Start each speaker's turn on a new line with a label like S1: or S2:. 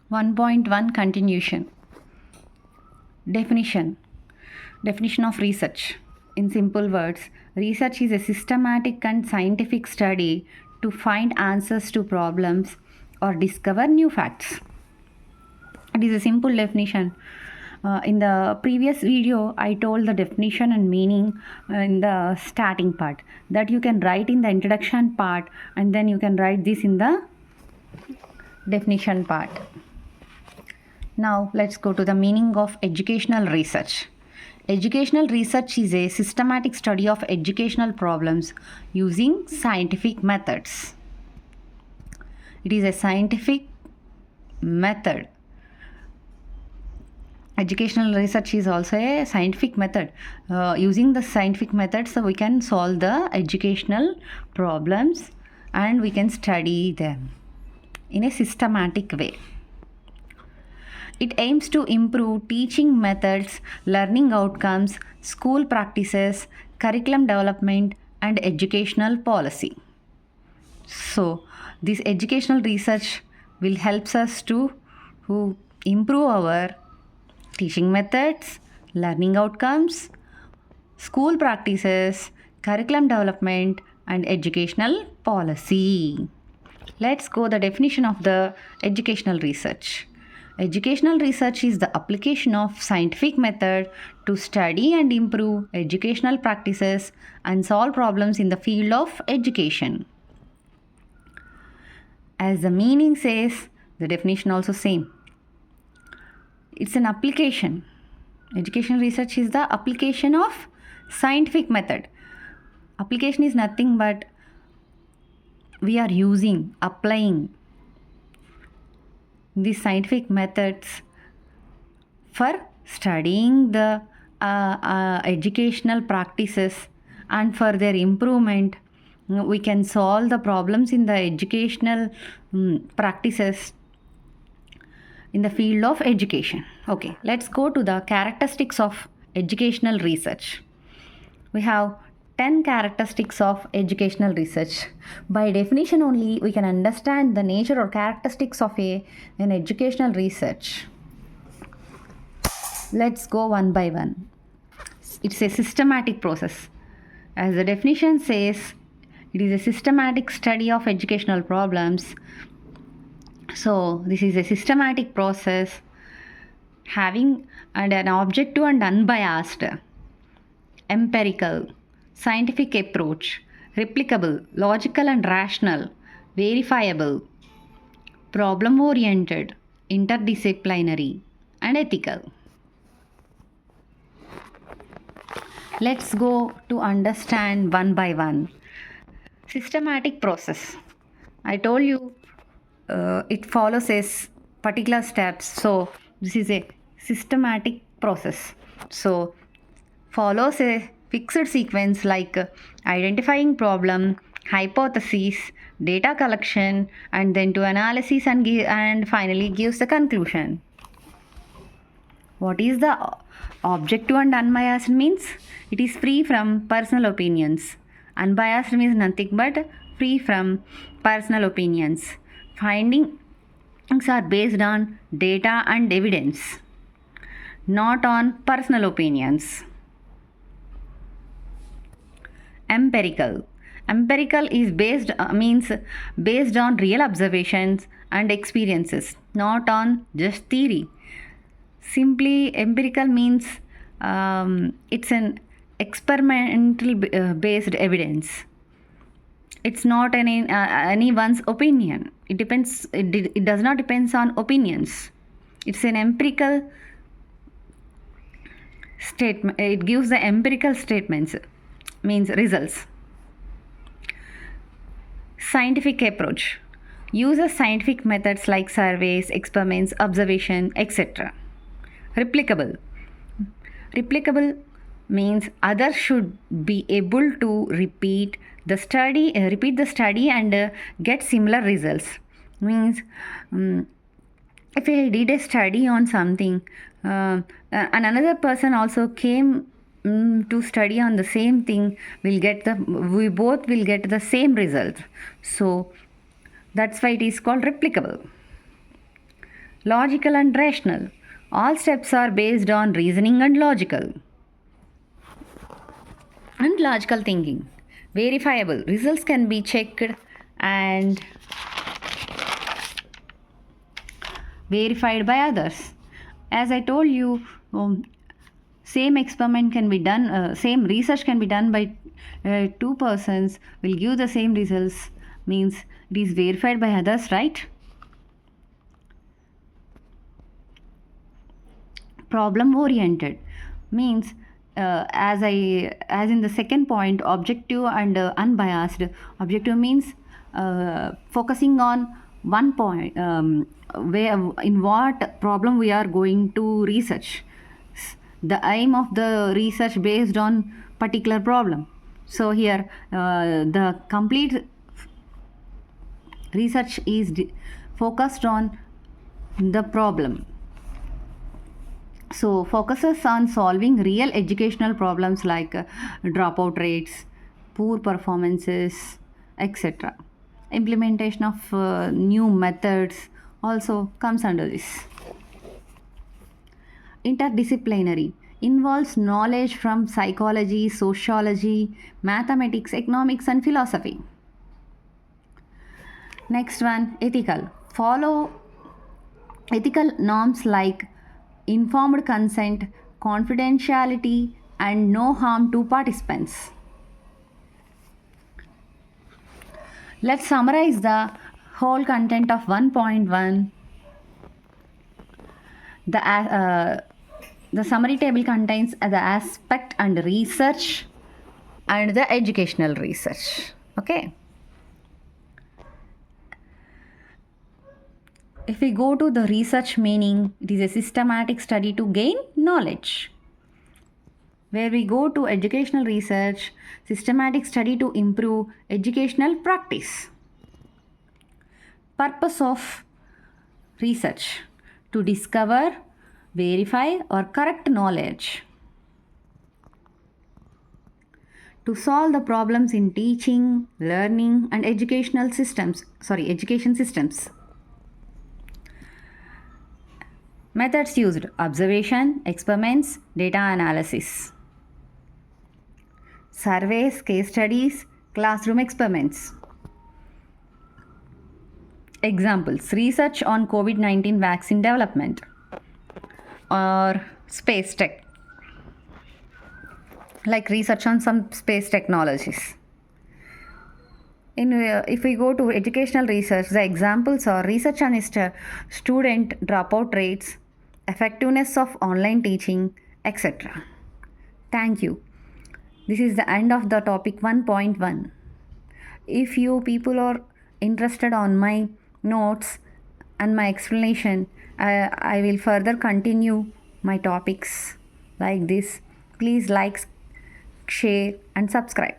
S1: 1.1 Continuation. Definition. Definition of research. In simple words, research is a systematic and scientific study to find answers to problems or discover new facts. It is a simple definition. In the previous video, I told the definition and meaning in the starting part, that you can write in the introduction part and then you can write this in the definition part. Now let's go to the meaning of educational research. Educational research is a systematic study of educational problems using scientific methods. It is a scientific method. Educational research is also a scientific method. Using the scientific method, so we can solve the educational problems and we can study them in a systematic way. It aims to improve teaching methods, learning outcomes, school practices, curriculum development, and educational policy. So, this educational research will help us to improve our teaching methods, learning outcomes, school practices, curriculum development, and educational policy. Let's go the definition of the educational research. Educational research is the application of scientific method to study and improve educational practices and solve problems in the field of education. As the meaning says, the definition also same. It's an application. Educational research is the application of scientific method. Application is nothing but we are applying these scientific methods for studying the educational practices, and for their improvement we can solve the problems in the educational practices in the field of education. Okay, let's go to the characteristics of educational research. We have 10 characteristics of educational research. By definition only, we can understand the nature or characteristics of an educational research. Let's go one by one. It's a systematic process. As the definition says, it is a systematic study of educational problems. So, this is a systematic process having an objective and unbiased, empirical, scientific approach, replicable, logical and rational, verifiable, problem-oriented, interdisciplinary, and ethical. Let's go to understand one by one. Systematic process. I told you it follows a particular steps. So this is a systematic process. So follows a fixed sequence like identifying problem, hypothesis, data collection, and then to analysis and finally gives the conclusion. What is the objective and unbiased means? It is free from personal opinions. Unbiased means nothing but free from personal opinions. Findings are based on data and evidence, not on personal opinions. Empirical. Empirical is based on real observations and experiences, not on just theory. Simply empirical means it's an experimental based evidence. It's not anyone's opinion. It depends. It does not depend on opinions. It's an empirical statement. It gives the empirical statements, means results. Scientific approach uses scientific methods like surveys, experiments, observation, etc. Replicable. Replicable means others should be able to repeat the study and get similar results. Means if I did a study on something, and another person also came to study on the same thing, we both will get the same result. So that's why it is called replicable. Logical and rational. All steps are based on reasoning and logical. And logical thinking. Verifiable. Results can be checked and verified by others. As I told you, same experiment can be done, same research can be done by two persons, will give the same results, means it is verified by others, right? Problem oriented means as in the second point, objective and unbiased. Objective means focusing on one point, where in what problem we are going to research, the aim of the research based on particular problem. So here the complete research is focused on the problem. So focuses on solving real educational problems like dropout rates, poor performances, etc. Implementation of new methods also comes under this. Interdisciplinary involves knowledge from psychology, sociology, mathematics, economics, and philosophy. Next one, ethical. Follow ethical norms like informed consent, confidentiality, and no harm to participants. Let's summarize the whole content of 1.1. The summary table contains the aspect and research and the educational research. Okay. If we go to the research meaning, it is a systematic study to gain knowledge. Where we go to educational research, systematic study to improve educational practice. Purpose of research: to discover, verify, or correct knowledge. To solve the problems in teaching, learning, and education systems. Methods used: observation, experiments, data analysis. Surveys, case studies, classroom experiments. Examples: research on COVID-19 vaccine development or space tech, like research on some space technologies. If we go to educational research, the examples are research on student dropout rates, effectiveness of online teaching, etc. Thank you. This is the end of the topic 1.1. If you people are interested on my notes and my explanation, I will further continue my topics like this. Please like, share, and subscribe.